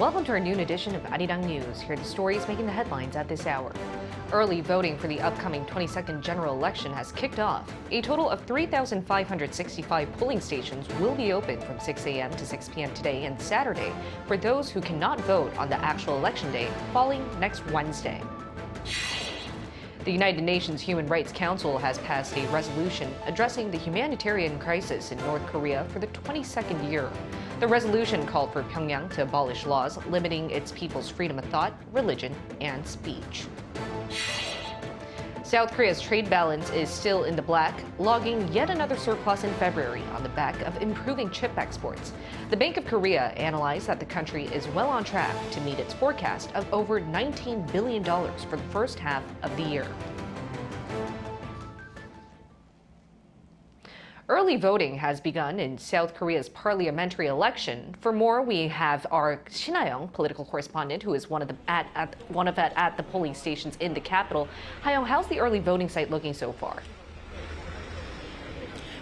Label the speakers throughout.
Speaker 1: welcome to our noon edition of Arirang News. Here are the stories making the headlines at this hour. Early voting for the upcoming 22nd general election has kicked off. A total of 3,565 polling stations will be open from 6 a.m. to 6 p.m. today and Saturday for those who cannot vote on the actual election day, falling next Wednesday. The United Nations Human Rights Council has passed a resolution addressing the humanitarian crisis in North Korea for the 22nd year. The resolution called for Pyongyang to abolish laws limiting its people's freedom of thought, religion, and speech. South Korea's trade balance is still in the black, logging yet another surplus in February on the back of improving chip exports. The Bank of Korea analyzed that the country is well on track to meet its forecast of over $19 billion for the first half of the year. Early voting has begun in South Korea's parliamentary election. For more, we have our Shin Ha-young, political correspondent, who is one of the polling stations in the capital. Ha-young, how's the early voting site looking so far?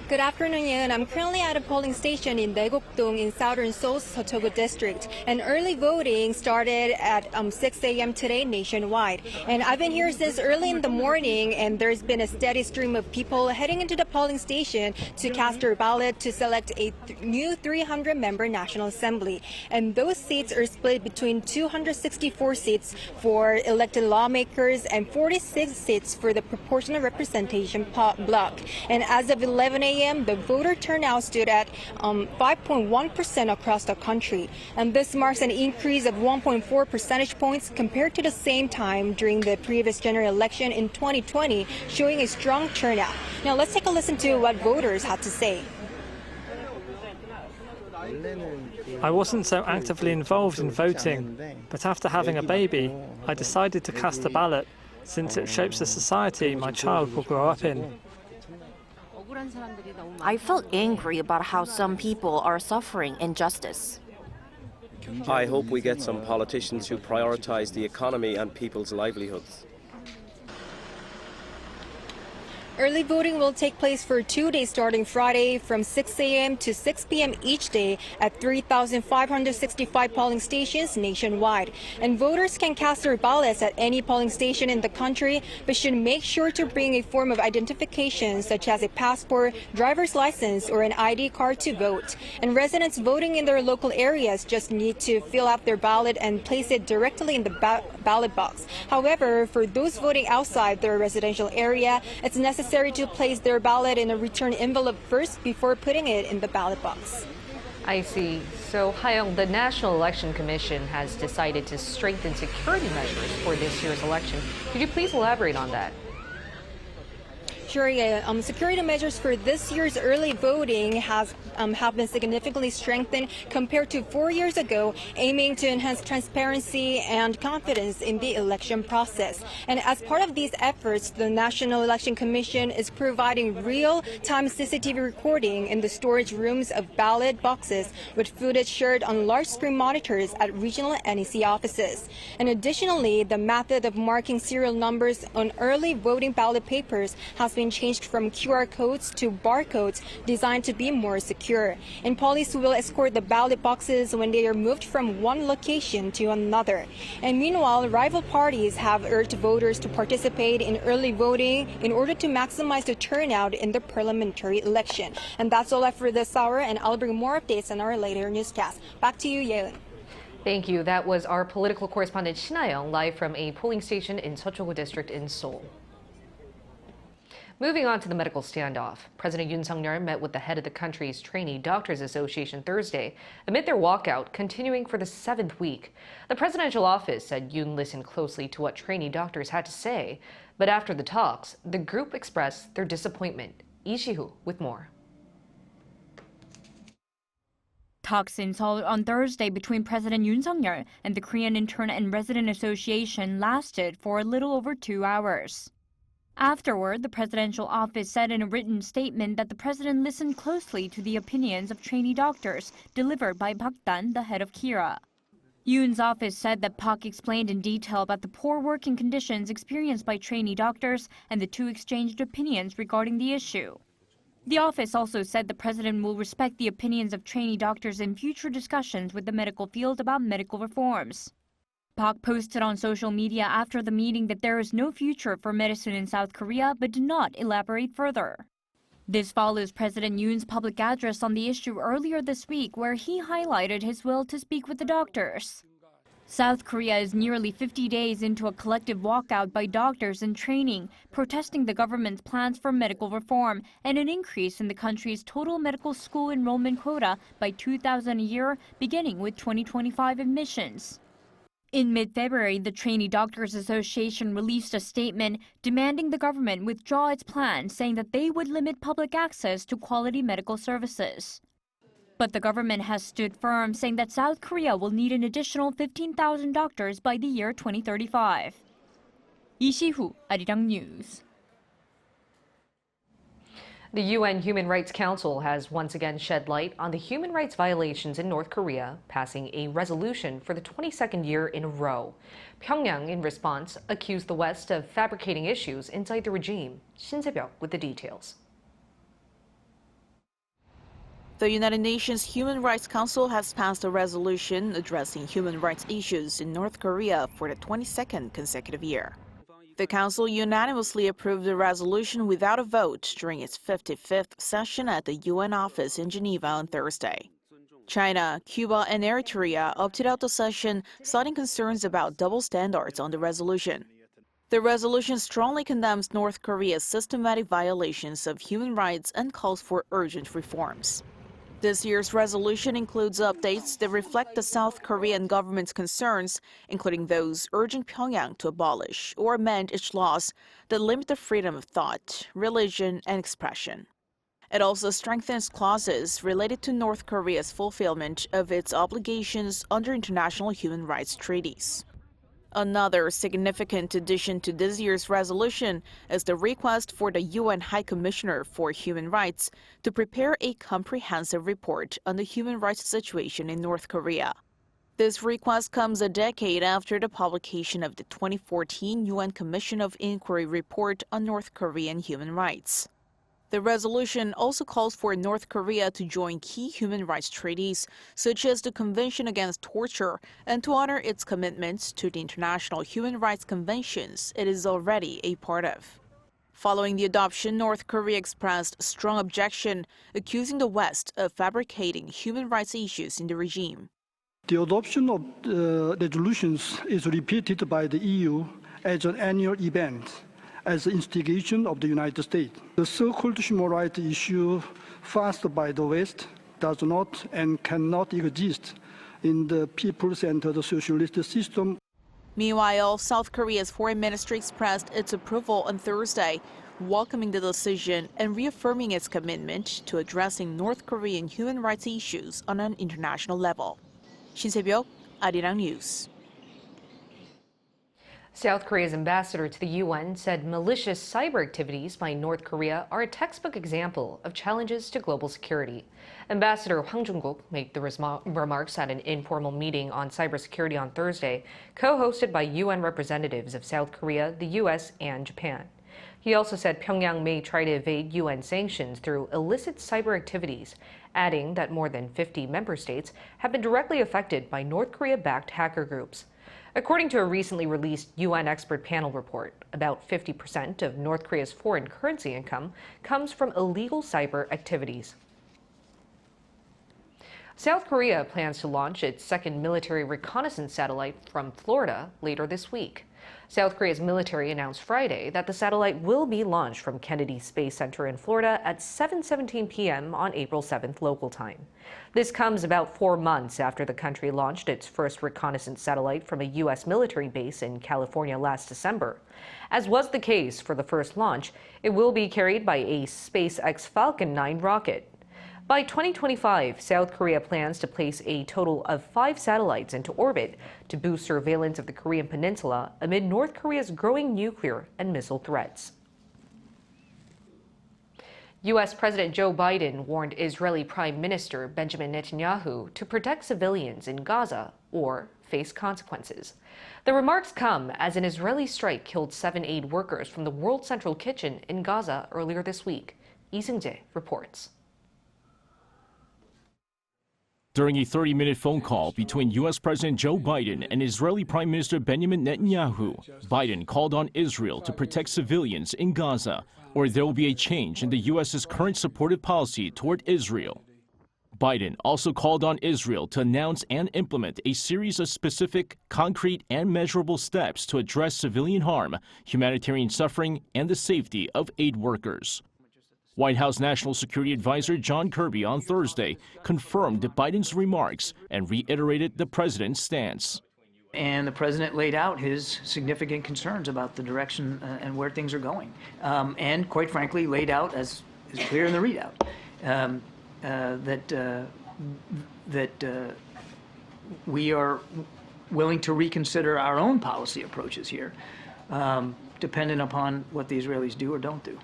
Speaker 2: Good afternoon, Yoon. I'm currently at a polling station in Daegok-dong in southern Seoul's Seochogu district. And early voting started at 6 a.m. today nationwide. And I've been here since early in the morning, and there's been a steady stream of people heading into the polling station to cast their ballot to select a new 300-member National Assembly. And those seats are split between 264 seats for elected lawmakers and 46 seats for the proportional representation bloc. And as of 11 a.m., the voter turnout stood at 5.1% across the country. And this marks an increase of 1.4 percentage points compared to the same time during the previous general election in 2020, showing a strong turnout. Now let's take a listen to what voters had to say.
Speaker 3: I wasn't so actively involved in voting, but after having a baby, I decided to cast a ballot, since it shapes the society my child will grow up in.
Speaker 4: I felt angry about how some people are suffering injustice.
Speaker 5: I hope we get some politicians who prioritize the economy and people's livelihoods.
Speaker 2: Early voting will take place for 2 days starting Friday from 6 a.m. to 6 p.m. each day at 3,565 polling stations nationwide. And voters can cast their ballots at any polling station in the country, but should make sure to bring a form of identification such as a passport, driver's license, or an ID card to vote. And residents voting in their local areas just need to fill out their ballot and place it directly in the ballot box. However, for those voting outside their residential area, it's necessary to place their ballot in a return envelope first before putting it in the ballot box.
Speaker 1: I see. So, Ha-young, the National Election Commission has decided to strengthen security measures for this year's election. Could you please elaborate on that?
Speaker 2: Sure, yeah. Security measures for this year's early voting have been significantly strengthened compared to 4 years ago, aiming to enhance transparency and confidence in the election process. And as part of these efforts, the National Election Commission is providing real-time CCTV recording in the storage rooms of ballot boxes with footage shared on large-screen monitors at regional NEC offices. And additionally, the method of marking serial numbers on early voting ballot papers has been changed from QR codes to barcodes designed to be more secure. And police will escort the ballot boxes when they are moved from one location to another. And meanwhile, rival parties have urged voters to participate in early voting in order to maximize the turnout in the parliamentary election. And that's all I have for this hour, and I'll bring more updates in our later newscast. Back to you, Yeon.
Speaker 1: Thank you. That was our political correspondent Shin Ha-young live from a polling station in Seochogu district in Seoul. Moving on to the medical standoff. President Yoon Suk Yeol met with the head of the country's Trainee Doctors Association Thursday amid their walkout continuing for the 7th week. The presidential office said Yoon listened closely to what trainee doctors had to say, but after the talks, the group expressed their disappointment. Lee Si-hoo with more.
Speaker 6: Talks in Seoul on Thursday between President Yoon Suk Yeol and the Korean Intern and Resident Association lasted for a little over 2 hours. Afterward, the presidential office said in a written statement that the president listened closely to the opinions of trainee doctors delivered by Park Dan, the head of KIRA. Yoon's office said that Park explained in detail about the poor working conditions experienced by trainee doctors, and the two exchanged opinions regarding the issue. The office also said the president will respect the opinions of trainee doctors in future discussions with the medical field about medical reforms. Park posted on social media after the meeting that there is no future for medicine in South Korea, but did not elaborate further. This follows President Yoon's public address on the issue earlier this week, where he highlighted his will to speak with the doctors. South Korea is nearly 50 days into a collective walkout by doctors in training, protesting the government's plans for medical reform and an increase in the country's total medical school enrollment quota by 2,000 a year, beginning with 2025 admissions. In mid-February, the Trainee Doctors Association released a statement demanding the government withdraw its plan, saying that they would limit public access to quality medical services. But the government has stood firm, saying that South Korea will need an additional 15,000 doctors by the year 2035. Lee Si-hoo, Arirang News.
Speaker 1: The UN Human Rights Council has once again shed light on the human rights violations in North Korea, passing a resolution for the 22nd year in a row. Pyongyang, in response, accused the West of fabricating issues inside the regime. Shin Se-byuk with the details.
Speaker 7: The United Nations Human Rights Council has passed a resolution addressing human rights issues in North Korea for the 22nd consecutive year. The Council unanimously approved the resolution without a vote during its 55th session at the UN office in Geneva on Thursday. China, Cuba, and Eritrea opted out the session, citing concerns about double standards on the resolution. The resolution strongly condemns North Korea's systematic violations of human rights and calls for urgent reforms. This year's resolution includes updates that reflect the South Korean government's concerns, including those urging Pyongyang to abolish or amend its laws that limit the freedom of thought, religion, and expression. It also strengthens clauses related to North Korea's fulfillment of its obligations under international human rights treaties. Another significant addition to this year's resolution is the request for the UN High Commissioner for Human Rights to prepare a comprehensive report on the human rights situation in North Korea. This request comes a decade after the publication of the 2014 UN Commission of Inquiry report on North Korean human rights. The resolution also calls for North Korea to join key human rights treaties, such as the Convention Against Torture, and to honor its commitments to the international human rights conventions it is already a part of. Following the adoption, North Korea expressed strong objection, accusing the West of fabricating human rights issues in the regime.
Speaker 8: The adoption of resolutions is repeated by the EU as an annual event, as the instigation of the United States. The so-called human rights issue forced by the West does not and cannot exist in the people-centered socialist system.
Speaker 7: Meanwhile, South Korea's foreign ministry expressed its approval on Thursday, welcoming the decision and reaffirming its commitment to addressing North Korean human rights issues on an international level. Shin Se-byuk, Arirang News.
Speaker 1: South Korea's ambassador to the UN said malicious cyber activities by North Korea are a textbook example of challenges to global security. Ambassador Hwang Jung-guk made the remarks at an informal meeting on cybersecurity on Thursday, co-hosted by UN representatives of South Korea, the US, and Japan. He also said Pyongyang may try to evade UN sanctions through illicit cyber activities, adding that more than 50 member states have been directly affected by North Korea-backed hacker groups. According to a recently released UN expert panel report, about 50% of North Korea's foreign currency income comes from illegal cyber activities. South Korea plans to launch its second military reconnaissance satellite from Florida later this week. South Korea's military announced Friday that the satellite will be launched from Kennedy Space Center in Florida at 7:17 p.m. on April 7th local time. This comes about 4 months after the country launched its first reconnaissance satellite from a U.S. military base in California last December. As was the case for the first launch, it will be carried by a SpaceX Falcon 9 rocket. By 2025, South Korea plans to place a total of 5 satellites into orbit to boost surveillance of the Korean peninsula amid North Korea's growing nuclear and missile threats. U.S. President Joe Biden warned Israeli Prime Minister Benjamin Netanyahu to protect civilians in Gaza or face consequences. The remarks come as an Israeli strike killed 7 aid workers from the World Central Kitchen in Gaza earlier this week. Lee Seung-jae reports.
Speaker 9: During a 30-minute phone call between U.S. President Joe Biden and Israeli Prime Minister Benjamin Netanyahu, Biden called on Israel to protect civilians in Gaza, or there will be a change in the U.S.'s current supportive policy toward Israel. Biden also called on Israel to announce and implement a series of specific, concrete, and measurable steps to address civilian harm, humanitarian suffering, and the safety of aid workers. White House National Security Advisor John Kirby on Thursday confirmed Biden's remarks and reiterated the president's stance.
Speaker 10: And the president laid out his significant concerns about the direction and where things are going. And quite frankly, laid out, as is clear in the readout, that we are willing to reconsider our own policy approaches here, dependent upon what the Israelis do or don't do.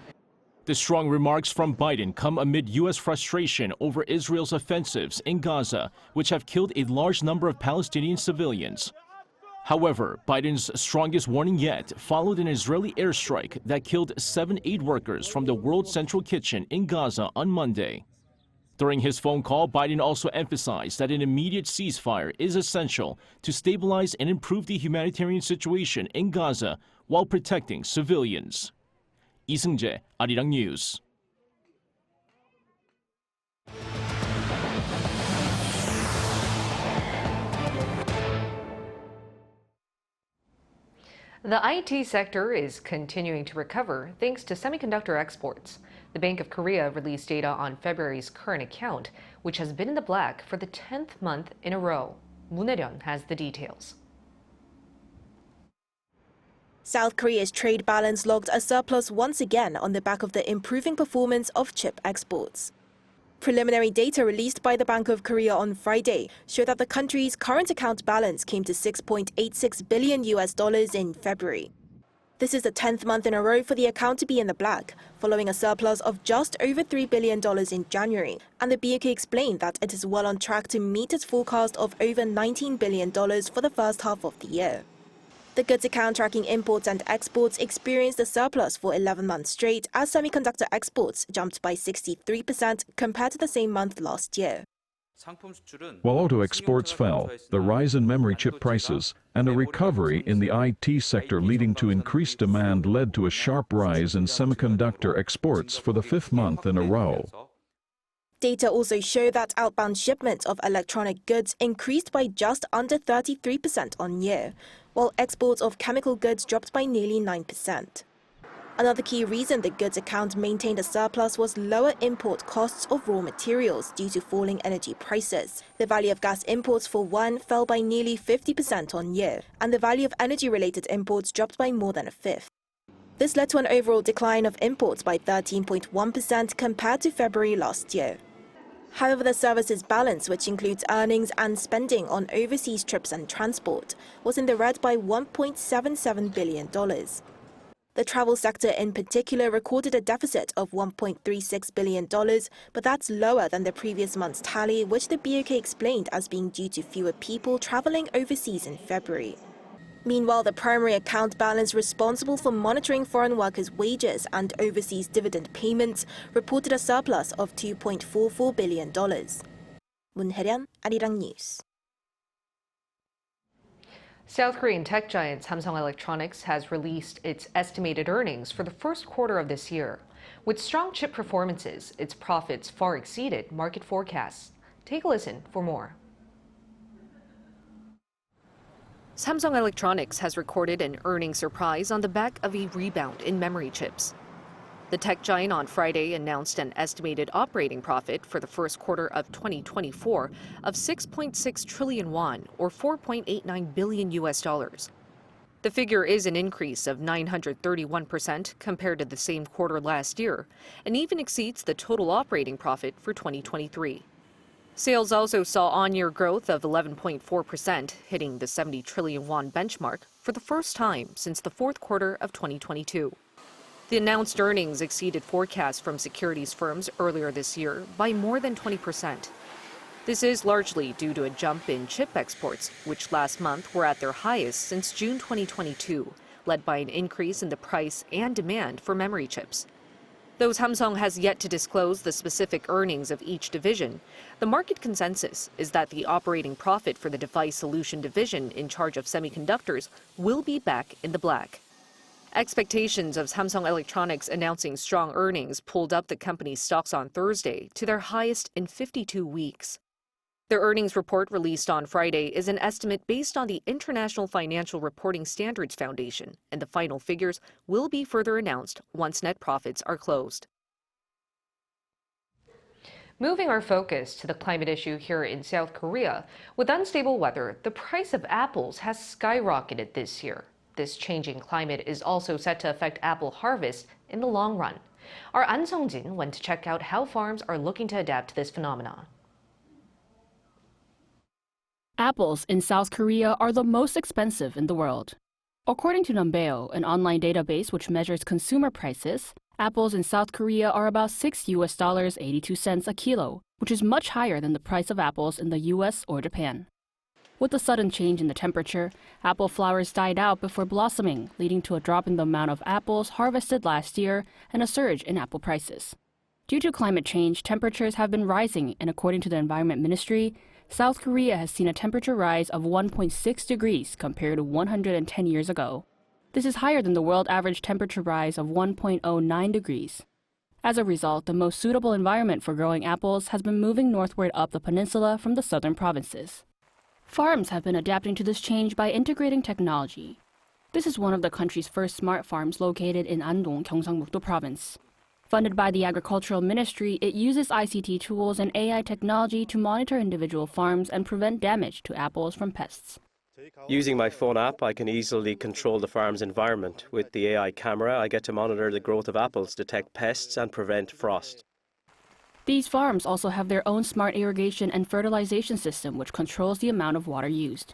Speaker 9: The strong remarks from Biden come amid U.S. frustration over Israel's offensives in Gaza, which have killed a large number of Palestinian civilians. However, Biden's strongest warning yet followed an Israeli airstrike that killed 7 aid workers from the World Central Kitchen in Gaza on Monday. During his phone call, Biden also emphasized that an immediate ceasefire is essential to stabilize and improve the humanitarian situation in Gaza while protecting civilians. Lee Seung-jae, Arirang News.
Speaker 1: The IT sector is continuing to recover thanks to semiconductor exports. The Bank of Korea released data on February's current account, which has been in the black for the 10th month in a row. Moon Hae-ryun has the details.
Speaker 11: South Korea's trade balance logged a surplus once again on the back of the improving performance of chip exports. Preliminary data released by the Bank of Korea on Friday showed that the country's current account balance came to $6.86 billion in February. This is the 10th month in a row for the account to be in the black, following a surplus of just over $3 billion in January, and the BOK explained that it is well on track to meet its forecast of over $19 billion for the first half of the year. The goods account tracking imports and exports experienced a surplus for 11 months straight as semiconductor exports jumped by 63% compared to the same month last year.
Speaker 12: While auto exports fell, the rise in memory chip prices and a recovery in the IT sector leading to increased demand led to a sharp rise in semiconductor exports for the 5th month in a row.
Speaker 11: Data also show that outbound shipments of electronic goods increased by just under 33% on year, while exports of chemical goods dropped by nearly 9%. Another key reason the goods account maintained a surplus was lower import costs of raw materials due to falling energy prices. The value of gas imports, for one, fell by nearly 50% on year, and the value of energy-related imports dropped by more than a fifth. This led to an overall decline of imports by 13.1% compared to February last year. However, the services balance, which includes earnings and spending on overseas trips and transport, was in the red by $1.77 billion. The travel sector in particular recorded a deficit of $1.36 billion, but that's lower than the previous month's tally, which the BOK explained as being due to fewer people traveling overseas in February. Meanwhile, the primary account balance responsible for monitoring foreign workers' wages and overseas dividend payments reported a surplus of $2.44 billion. Moon Hae-ryun, Arirang News.
Speaker 1: South Korean tech giant Samsung Electronics has released its estimated earnings for the first quarter of this year. With strong chip performances, its profits far exceeded market forecasts. Take a listen for more. Samsung Electronics has recorded an earnings surprise on the back of a rebound in memory chips. The tech giant on Friday announced an estimated operating profit for the first quarter of 2024 of 6.6 trillion won, or $4.89 billion. The figure is an increase of 931% compared to the same quarter last year, and even exceeds the total operating profit for 2023. Sales also saw on-year growth of 11.4%, hitting the 70 trillion won benchmark for the first time since the fourth quarter of 2022. The announced earnings exceeded forecasts from securities firms earlier this year by more than 20%. This is largely due to a jump in chip exports, which last month were at their highest since June 2022, led by an increase in the price and demand for memory chips. Though Samsung has yet to disclose the specific earnings of each division, the market consensus is that the operating profit for the device solution division in charge of semiconductors will be back in the black. Expectations of Samsung Electronics announcing strong earnings pulled up the company's stocks on Thursday to their highest in 52 weeks. Their earnings report released on Friday is an estimate based on the International Financial Reporting Standards Foundation, and the final figures will be further announced once net profits are closed. Moving our focus to the climate issue here in South Korea, with unstable weather, the price of apples has skyrocketed this year. This changing climate is also set to affect apple harvest in the long run. Our An Sung-jin went to check out how farms are looking to adapt to this phenomenon.
Speaker 13: Apples in South Korea are the most expensive in the world. According to Numbeo, an online database which measures consumer prices, apples in South Korea are about $6.82 a kilo, which is much higher than the price of apples in the US or Japan. With the sudden change in the temperature, apple flowers died out before blossoming, leading to a drop in the amount of apples harvested last year and a surge in apple prices. Due to climate change, temperatures have been rising, and according to the Environment Ministry, South Korea has seen a temperature rise of 1.6 degrees compared to 110 years ago. This is higher than the world average temperature rise of 1.09 degrees. As a result, the most suitable environment for growing apples has been moving northward up the peninsula from the southern provinces. Farms have been adapting to this change by integrating technology. This is one of the country's first smart farms located in Andong, Gyeongsang-mukdo Province. Funded by the Agricultural Ministry, it uses ICT tools and AI technology to monitor individual farms and prevent damage to apples from pests.
Speaker 5: Using my phone app, I can easily control the farm's environment. With the AI camera, I get to monitor the growth of apples, detect pests, and prevent frost.
Speaker 13: These farms also have their own smart irrigation and fertilization system, which controls the amount of water used.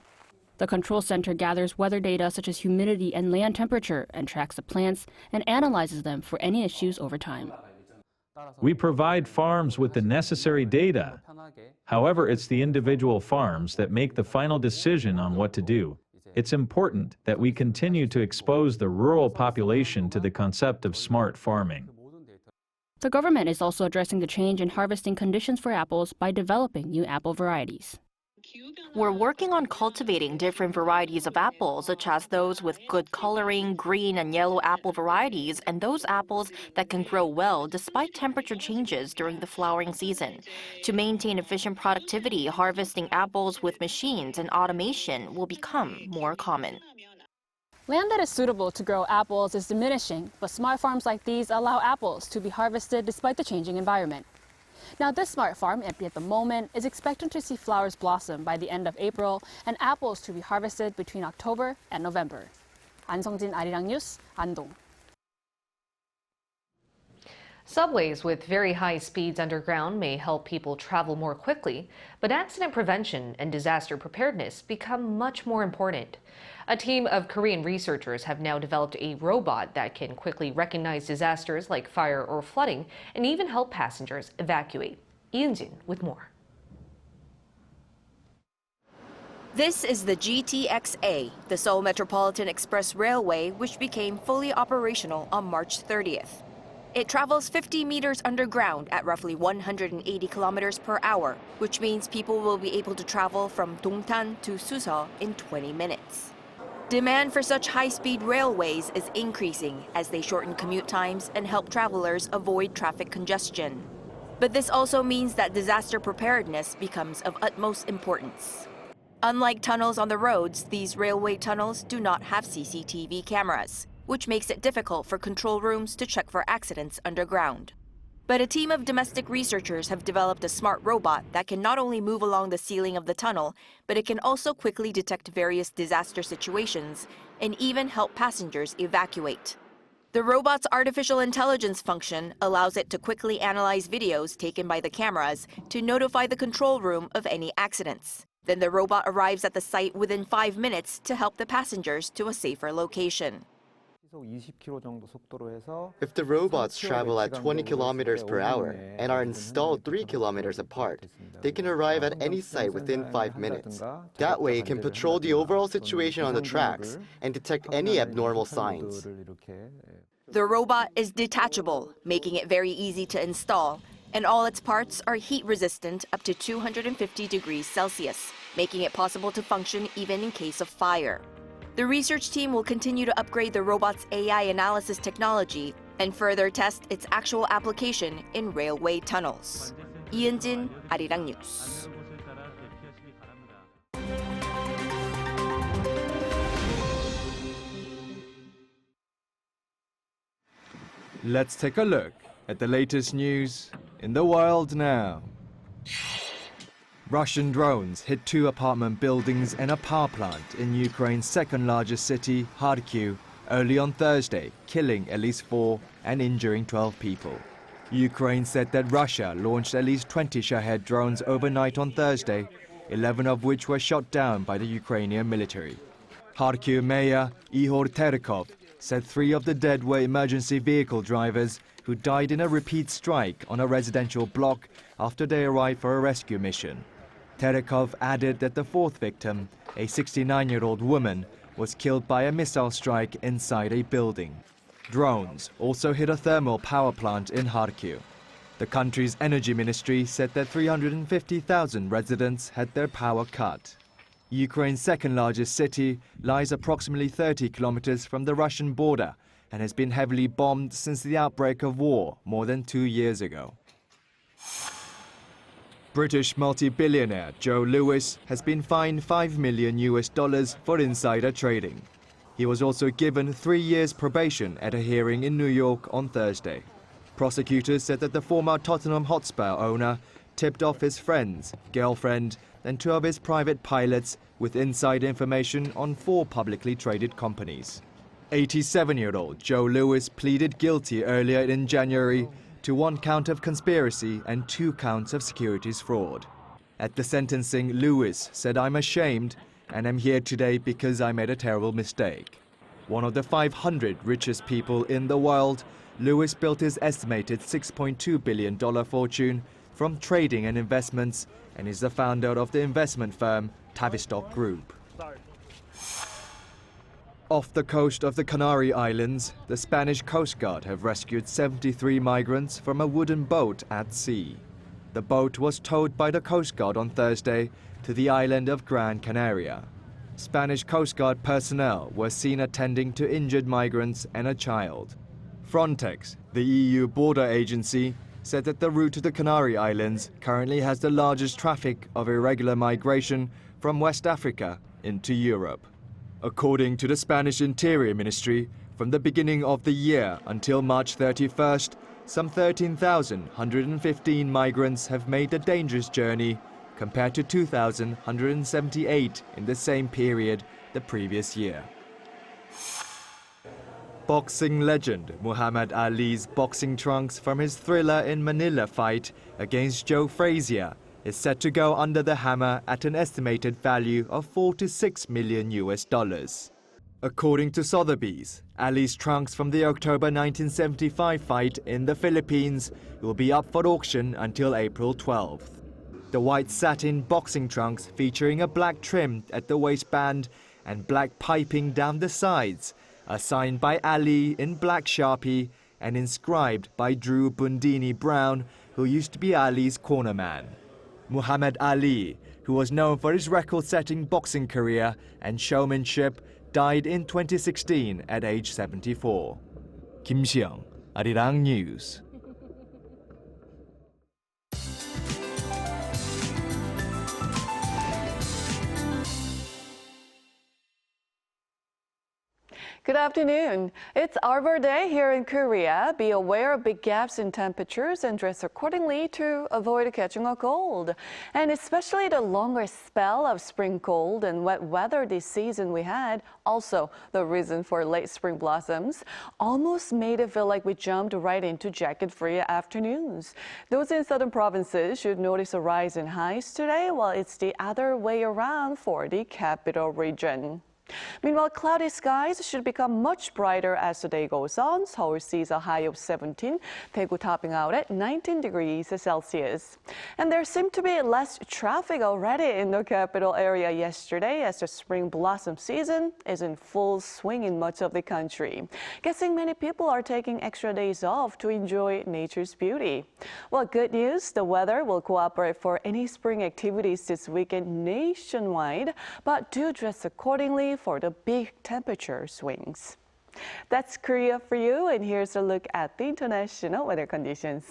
Speaker 13: The control center gathers weather data such as humidity and land temperature and tracks the plants and analyzes them for any issues over time.
Speaker 14: We provide farms with the necessary data. However, it's the individual farms that make the final decision on what to do. It's important that we continue to expose the rural population to the concept of smart farming.
Speaker 13: The government is also addressing the change in harvesting conditions for apples by developing new apple varieties.
Speaker 4: We're working on cultivating different varieties of apples, such as those with good coloring, green and yellow apple varieties, and those apples that can grow well despite temperature changes during the flowering season. To maintain efficient productivity, harvesting apples with machines and automation will become more common.
Speaker 13: Land that is suitable to grow apples is diminishing, but smart farms like these allow apples to be harvested despite the changing environment. Now, this smart farm, empty at the moment, is expected to see flowers blossom by the end of April and apples to be harvested between October and November. An Sung-jin, Arirang News, Andong.
Speaker 1: Subways with very high speeds underground may help people travel more quickly, but accident prevention and disaster preparedness become much more important. A team of Korean researchers have now developed a robot that can quickly recognize disasters like fire or flooding and even help passengers evacuate. Yoon-jin with more.
Speaker 15: This is the GTX-A, the Seoul Metropolitan Express Railway, which became fully operational on March 30th. It travels 50 meters underground at roughly 180 kilometers per hour, which means people will be able to travel from Dongtan to Suseol in 20 minutes. Demand for such high-speed railways is increasing as they shorten commute times and help travelers avoid traffic congestion. But this also means that disaster preparedness becomes of utmost importance. Unlike tunnels on the roads, these railway tunnels do not have CCTV cameras, which makes it difficult for control rooms to check for accidents underground. But a team of domestic researchers have developed a smart robot that can not only move along the ceiling of the tunnel, but it can also quickly detect various disaster situations and even help passengers evacuate. The robot's artificial intelligence function allows it to quickly analyze videos taken by the cameras to notify the control room of any accidents. Then the robot arrives at the site within 5 minutes to help the passengers to a safer location.
Speaker 16: If the robots travel at 20 kilometers per hour and are installed 3 kilometers apart, they can arrive at any site within 5 minutes. That way it can patrol the overall situation on the tracks and detect any abnormal signs.
Speaker 15: The robot is detachable, making it very easy to install, and all its parts are heat resistant up to 250 degrees Celsius, making it possible to function even in case of fire. The research team will continue to upgrade the robot's AI analysis technology and further test its actual application in railway tunnels. 이은진, Arirang News.
Speaker 17: Let's take a look at the latest news in the world now. Russian drones hit 2 apartment buildings and a power plant in Ukraine's second largest city, Kharkiv, early on Thursday, killing at least 4 and injuring 12 people. Ukraine said that Russia launched at least 20 Shahed drones overnight on Thursday, 11 of which were shot down by the Ukrainian military. Kharkiv Mayor Ihor Terekov said 3 of the dead were emergency vehicle drivers who died in a repeat strike on a residential block after they arrived for a rescue mission. Terekov added that the 4th victim, a 69-year-old woman, was killed by a missile strike inside a building. Drones also hit a thermal power plant in Kharkiv. The country's energy ministry said that 350,000 residents had their power cut. Ukraine's second largest city lies approximately 30 kilometers from the Russian border and has been heavily bombed since the outbreak of war more than 2 years ago. British multi-billionaire Joe Lewis has been fined $5 million for insider trading. He was also given 3 years probation at a hearing in New York on Thursday. Prosecutors said that the former Tottenham Hotspur owner tipped off his friends, girlfriend, and 2 of his private pilots with inside information on 4 publicly traded companies. 87-year-old Joe Lewis pleaded guilty earlier in January to 1 count of conspiracy and 2 counts of securities fraud. At the sentencing, Lewis said, "I'm ashamed and I'm here today because I made a terrible mistake." One of the 500 richest people in the world, Lewis built his estimated $6.2 billion fortune from trading and investments and is the founder of the investment firm Tavistock Group. Off the coast of the Canary Islands, the Spanish Coast Guard have rescued 73 migrants from a wooden boat at sea. The boat was towed by the Coast Guard on Thursday to the island of Gran Canaria. Spanish Coast Guard personnel were seen attending to injured migrants and a child. Frontex, the EU border agency, said that the route to the Canary Islands currently has the largest traffic of irregular migration from West Africa into Europe. According to the Spanish Interior Ministry, from the beginning of the year until March 31st, some 13,115 migrants have made the dangerous journey, compared to 2,178 in the same period the previous year. Boxing legend Muhammad Ali's boxing trunks from his Thriller in Manila fight against Joe Frazier is set to go under the hammer at an estimated value of $4 to $6 million. According to Sotheby's, Ali's trunks from the October 1975 fight in the Philippines will be up for auction until April 12th. The white satin boxing trunks featuring a black trim at the waistband and black piping down the sides are signed by Ali in black Sharpie and inscribed by Drew Bundini Brown, who used to be Ali's cornerman. Muhammad Ali, who was known for his record-setting boxing career and showmanship, died in 2016 at age 74. Kim Seong, Arirang News.
Speaker 18: Good afternoon. It's Arbor Day here in Korea. Be aware of big gaps in temperatures and dress accordingly to avoid catching a cold. And especially the longer spell of spring cold and wet weather this season we had, also the reason for late spring blossoms, almost made it feel like we jumped right into jacket-free afternoons. Those in southern provinces should notice a rise in highs today, while it's the other way around for the capital region. Meanwhile, cloudy skies should become much brighter as the day goes on. Seoul sees a high of 17, Daegu topping out at 19 degrees Celsius. And there seemed to be less traffic already in the capital area yesterday as the spring blossom season is in full swing in much of the country. Guessing many people are taking extra days off to enjoy nature's beauty. Well, good news, the weather will cooperate for any spring activities this weekend nationwide, but do dress accordingly for the big temperature swings. That's Korea for you, and here's a look at the international weather conditions.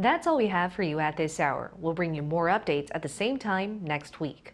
Speaker 1: That's all we have for you at this hour. We'll bring you more updates at the same time next week.